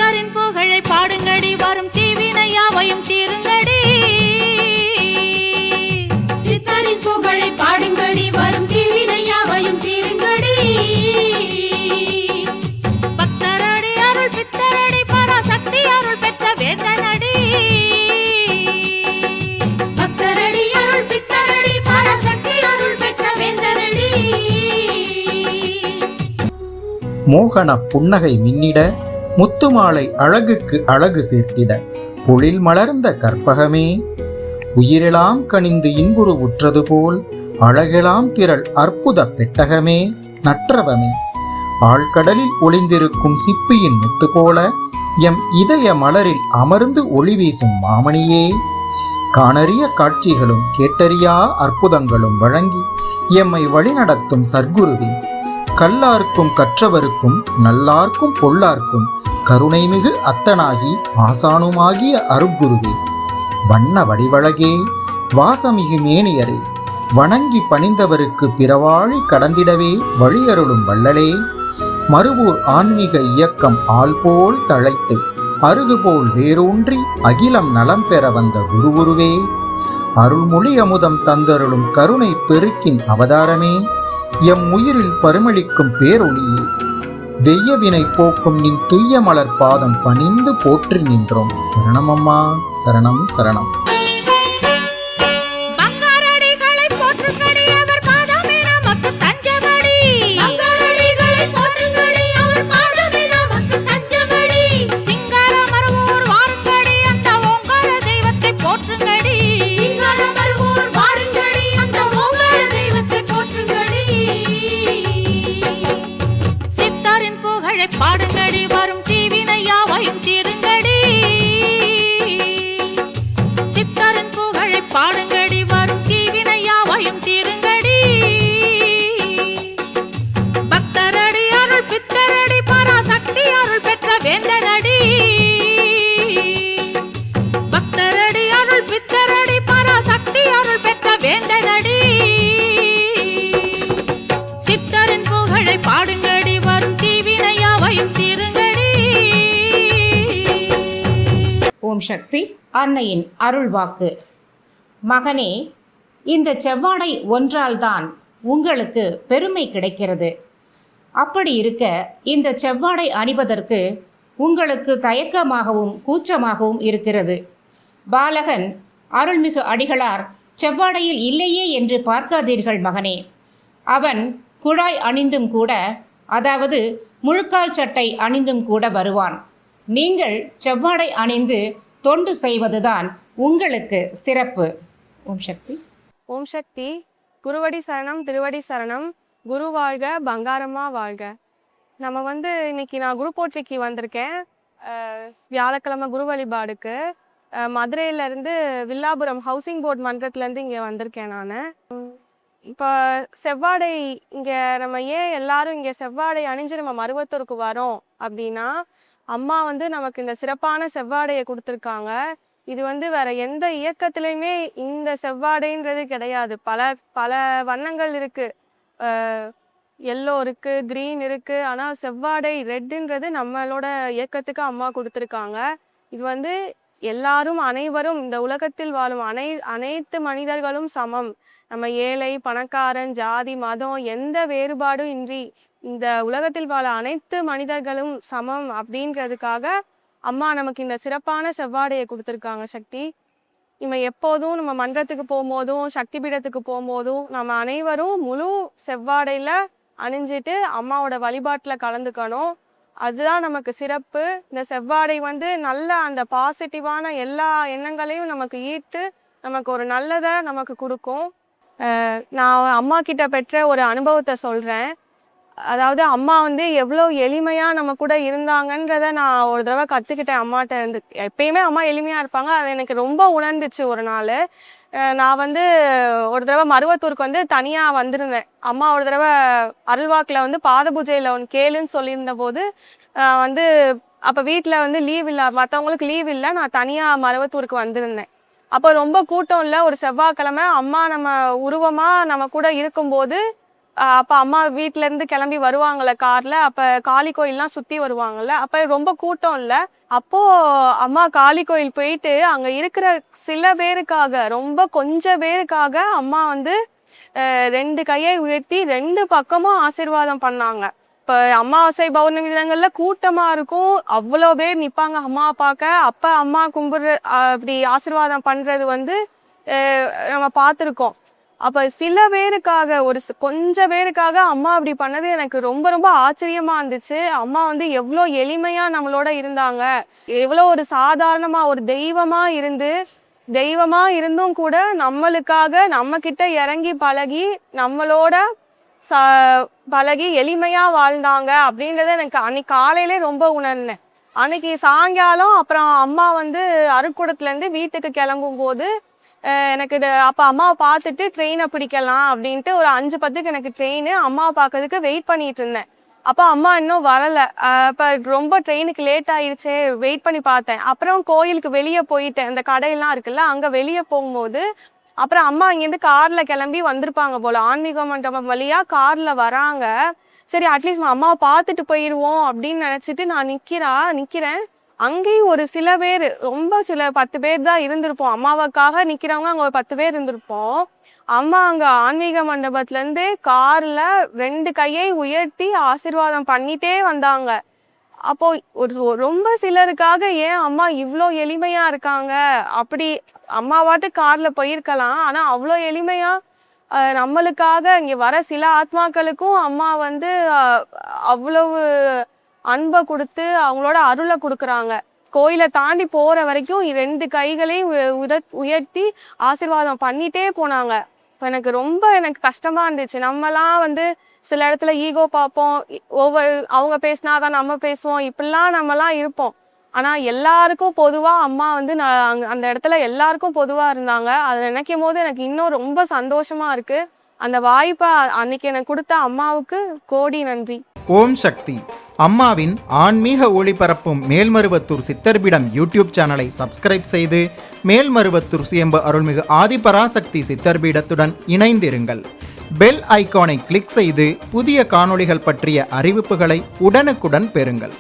சித்தரின் புகழை பாடுங்கடி, வரும் தீவினையாவையும் தீருங்கடி. சித்தரின் புகழை பாடுங்கடி, வரும் தீவினையாவையும் தீருங்கடி. பக்தரடி அருள் பித்தரடி, பராசக்தி அருள் பெற்ற வேந்தனடி. பக்தரடி அருள் பித்தரடி, பராசக்தி அருள் பெற்ற வேந்தனடி. மோகன புன்னகை மின்னிட, முத்துமாலை அழகுக்கு அழகு சேர்த்திட, பொழில் மலர்ந்த கற்பகமே, உயிரெலாம் கனிந்து இன்புறு உற்றது போல் அழகெலாம் திரள் அற்புத பெட்டகமே, நற்றவமே, ஆழ்கடலில் ஒளிந்திருக்கும் சிப்பியின் முத்து போல எம் இதய மலரில் அமர்ந்து ஒளி வீசும் மாமணியே, காணறிய காட்சிகளும் கேட்டறியா அற்புதங்களும் வழங்கி எம்மை வழிநடத்தும் சர்க்குருவே, கல்லார்க்கும் கற்றவருக்கும் நல்லார்க்கும் பொல்லார்க்கும் கருணைமிகு அத்தனாகி ஆசானுமாகிய அருட்குருவே, வண்ண வடிவழகே, வாசமிகு மேனியரே, வணங்கி பணிந்தவருக்கு பிறவாழி கடந்திடவே வழியருளும் வள்ளலே, மறுவூர் ஆன்மீக இயக்கம் ஆள்போல் தழைத்து அருகுபோல் வேரூன்றி அகிலம் நலம் பெற வந்த குருகுருவே, அருள்மொழி அமுதம் தந்தருளும் கருணை பெருக்கின் அவதாரமே, எம் உயிரில் பரிமளிக்கும் பேரொளியே, வெய்யவினை போக்கும் நின் துய்ய மலர் பாதம் பணிந்து போற்றி நின்றோம். சரணமம்மா, சரணம் சரணம். பாடுங்கடி, வரும் தீவினையாவையும் தீருங்கடி. சித்தரின் புகழை பாடுங்கடி, வரும் தீவினையாவையும் தீருங்கடி. பக்தரடி அருள் பித்தரடி, பராசக்தி அருள் பெற்ற வேந்தனடி. பக்தரடி அருள் பித்தரடி, பராசக்தி அருள் பெற்ற வேந்தனடி. சித்தரின் புகழை பாடுங்கடி, வரும் தீவினையாவையும் தீருங்கடி. ஓம் சக்தி. அன்னையின் அருள் வாக்கு. மகனே, இந்த செவ்வாடை ஒன்றால்தான் உங்களுக்கு பெருமை கிடைக்கிறது. அப்படி இருக்க இந்த செவ்வாடை அணிவதற்கு உங்களுக்கு தயக்கமாகவும் கூச்சமாகவும் இருக்கிறது. பாலகன் அருள்மிகு அடிகளார் செவ்வாடையில் இல்லையே என்று பார்க்காதீர்கள் மகனே. அவன் குழாய் அணிந்தும் கூட, அதாவது முழுக்கால் சட்டை அணிந்தும் கூட வருவான். நீங்கள் செவ்வாடை அணிந்து தொண்டு செய்வதுதான் உங்களுக்கு சிறப்பு. ஓம் சக்தி. ஓம் சக்தி. குருவடி சரணம், திருவடி சரணம். குரு வாழ்க, பங்காரம்மா வாழ்க. நம்ம இன்னைக்கு நான் குரு போற்றிக்கு வந்திருக்கேன். வியாழக்கிழமை குரு வழிபாடுக்கு மதுரையிலேருந்து வில்லாபுரம் ஹவுசிங் போர்ட் மன்றத்துலேருந்து இங்கே வந்திருக்கேன் நான். இப்போ செவ்வாடை இங்கே நம்ம ஏன் எல்லாரும் இங்கே செவ்வாடை அணிஞ்சு நம்ம மருவத்தூருக்கு வரோம் அப்படின்னா, அம்மா நமக்கு இந்த சிறப்பான செவ்வாடையை கொடுத்துருக்காங்க. இது வேற எந்த இயக்கத்துலையுமே இந்த செவ்வாடைன்றது கிடையாது. பல பல வண்ணங்கள் இருக்குது. எல்லோ இருக்குது, க்ரீன் இருக்குது. ஆனால் செவ்வாடை ரெட்டுன்றது நம்மளோட இயக்கத்துக்கு அம்மா கொடுத்துருக்காங்க. இது எல்லாரும் அனைவரும் இந்த உலகத்தில் வாழும் அனைத்து மனிதர்களும் சமம். நம்ம ஏழை, பணக்காரன், ஜாதி, மதம் எந்த வேறுபாடும் இன்றி இந்த உலகத்தில் வாழ அனைத்து மனிதர்களும் சமம் அப்படின்றதுக்காக அம்மா நமக்கு இந்த சிறப்பான செவ்வாடையை கொடுத்துருக்காங்க சக்தி. நம்ம எப்போதும் நம்ம மன்றத்துக்கு போகும்போதும் சக்தி பீடத்துக்கு போகும்போதும் நம்ம அனைவரும் முழு செவ்வாடையில் அணிஞ்சிட்டு அம்மாவோட வழிபாட்டில் கலந்துக்கணும். அதுதான் நமக்கு சிறப்பு. இந்த செவ்வாடை நல்ல அந்த பாசிட்டிவான எல்லா எண்ணங்களையும் நமக்கு ஈர்த்து நமக்கு ஒரு நல்லதை நமக்கு கொடுக்கும். நான் அம்மா கிட்ட பெற்ற ஒரு அனுபவத்தை சொல்கிறேன். அதாவது அம்மா எவ்வளோ எளிமையாக நம்ம கூட இருந்தாங்கன்றதை நான் ஒரு தடவை கற்றுக்கிட்டேன் அம்மாட்ட இருந்து. எப்பயுமே அம்மா எளிமையாக இருப்பாங்க, அது எனக்கு ரொம்ப உணர்ந்துச்சு. ஒரு நாள் நான் ஒரு தடவை மருவத்தூருக்கு தனியாக வந்திருந்தேன். அம்மா ஒரு தடவை அருள்வாக்கில் பாத பூஜையில் ஒன்று கேளுன்னு சொல்லியிருந்த போது அப்போ வீட்டில் லீவ் இல்லை, மற்றவங்களுக்கு லீவ் இல்லை, நான் தனியாக மருவத்தூருக்கு வந்திருந்தேன். அப்போ ரொம்ப கூட்டம் இல்லை, ஒரு செவ்வாய்க்கிழமை. அம்மா நம்ம உருவமாக நம்ம கூட இருக்கும்போது அப்போ அம்மா வீட்டிலேருந்து கிளம்பி வருவாங்கள்ல காரில், அப்போ காளி கோயிலெலாம் சுற்றி வருவாங்கள்ல, அப்போ ரொம்ப கூட்டம் இல்லை. அப்போது அம்மா காளி கோயில் போயிட்டு அங்கே இருக்கிற சில பேருக்காக, ரொம்ப கொஞ்சம் பேருக்காக அம்மா வந்து 2 கையை உயர்த்தி 2 பக்கமும் ஆசீர்வாதம் பண்ணாங்க. இப்போ அமாவாசை பௌர்ணமி தினங்களில் கூட்டமாக இருக்கும், அவ்வளோ பேர் நிற்பாங்க அம்மாவை பார்க்க. அப்போ அம்மா கும்பிட்ற அப்படி ஆசீர்வாதம் பண்ணுறது வந்து நம்ம பார்த்துருக்கோம். அப்போ சில பேருக்காக, கொஞ்சம் பேருக்காக அம்மா அப்படி பண்ணது எனக்கு ரொம்ப ரொம்ப ஆச்சரியமாக இருந்துச்சு. அம்மா வந்து எவ்வளோ எளிமையாக நம்மளோட இருந்தாங்க, எவ்வளோ ஒரு சாதாரணமாக ஒரு தெய்வமாக இருந்தும் கூட நம்மளுக்காக நம்மக்கிட்ட இறங்கி பழகி நம்மளோட பழகி எளிமையாக வாழ்ந்தாங்க அப்படின்றத எனக்கு அன்னைக்கு காலையிலே ரொம்ப உணர்ந்தேன். அன்னைக்கு சாயங்காலம் அப்புறம் அம்மா வந்து அருக்குடத்துலேருந்து வீட்டுக்கு கிளம்பும் போது எனக்கு அப்போ அம்மாவை பார்த்துட்டு ட்ரெயினை பிடிக்கலாம் அப்படின்ட்டு ஒரு 5:10க்கு எனக்கு ட்ரெயின், அம்மாவை பார்க்கறதுக்கு வெயிட் பண்ணிட்டு இருந்தேன். அப்போ அம்மா இன்னும் வரலை. இப்போ ரொம்ப ட்ரெயினுக்கு லேட் ஆயிடுச்சே, வெயிட் பண்ணி பார்த்தேன். அப்புறம் கோயிலுக்கு வெளியே போயிட்டேன், அந்த கடையெல்லாம் இருக்குல்ல, அங்கே வெளியே போகும்போது அப்புறம் அம்மா இங்கேருந்து காரில் கிளம்பி வந்திருப்பாங்க போல், ஆன்மீக மண்டபம் வழியாக காரில் வராங்க. சரி அட்லீஸ்ட் அம்மாவை பார்த்துட்டு போயிடுவோம் அப்படின்னு நினச்சிட்டு நான் நிற்கிறேன். அங்கேயும் ஒரு சில பேர், ரொம்ப 10 பேர் தான் இருந்திருப்போம். அம்மாவுக்காக நிற்கிறவங்க அங்கே ஒரு 10 பேர் இருந்திருப்போம். அம்மா அங்கே ஆன்மீக மண்டபத்துலேருந்து காரில் 2 கையை உயர்த்தி ஆசீர்வாதம் பண்ணிட்டே வந்தாங்க. அப்போ ரொம்ப சிலருக்காக ஏன் அம்மா இவ்வளோ எளிமையாக இருக்காங்க, அப்படி அம்மாவாட்டு காரில் போயிருக்கலாம், ஆனால் அவ்வளோ எளிமையாக நம்மளுக்காக இங்கே வர சில ஆத்மாக்களுக்கும் அம்மா வந்து அவ்வளவு அன்பை கொடுத்து அவங்களோட அருளை கொடுக்குறாங்க. கோயிலை தாண்டி போகிற வரைக்கும் 2 கைகளையும் உயர்த்தி ஆசீர்வாதம் பண்ணிட்டே போனாங்க. இப்போ எனக்கு கஷ்டமாக இருந்துச்சு. நம்மலாம் வந்து சில இடத்துல ஈகோ பார்ப்போம், அவங்க பேசினாதான் நம்ம பேசுவோம், இப்படிலாம் நம்மலாம் இருப்போம். ஆனால் எல்லாருக்கும் பொதுவாக அம்மா வந்து அந்த இடத்துல எல்லாருக்கும் பொதுவாக இருந்தாங்க. அதை நினைக்கும் போது எனக்கு இன்னும் ரொம்ப சந்தோஷமாக இருக்குது. அந்த வாய்ப்பை அன்னைக்கு எனக்கு கொடுத்த அம்மாவுக்கு கோடி நன்றி. ஓம் சக்தி. அம்மாவின் ஆன்மீக ஒளிபரப்பும் மேல்மருவத்தூர் சித்தர்பீடம் யூடியூப் சேனலை சப்ஸ்கிரைப் செய்து மேல்மருவத்தூர் சுயம்பு அருள்மிகு ஆதிபராசக்தி சித்தர்பீடத்துடன் இணைந்திருங்கள். பெல் ஐகானை கிளிக் செய்து புதிய காணொளிகள் பற்றிய அறிவிப்புகளை உடனுக்குடன் பெறுங்கள்.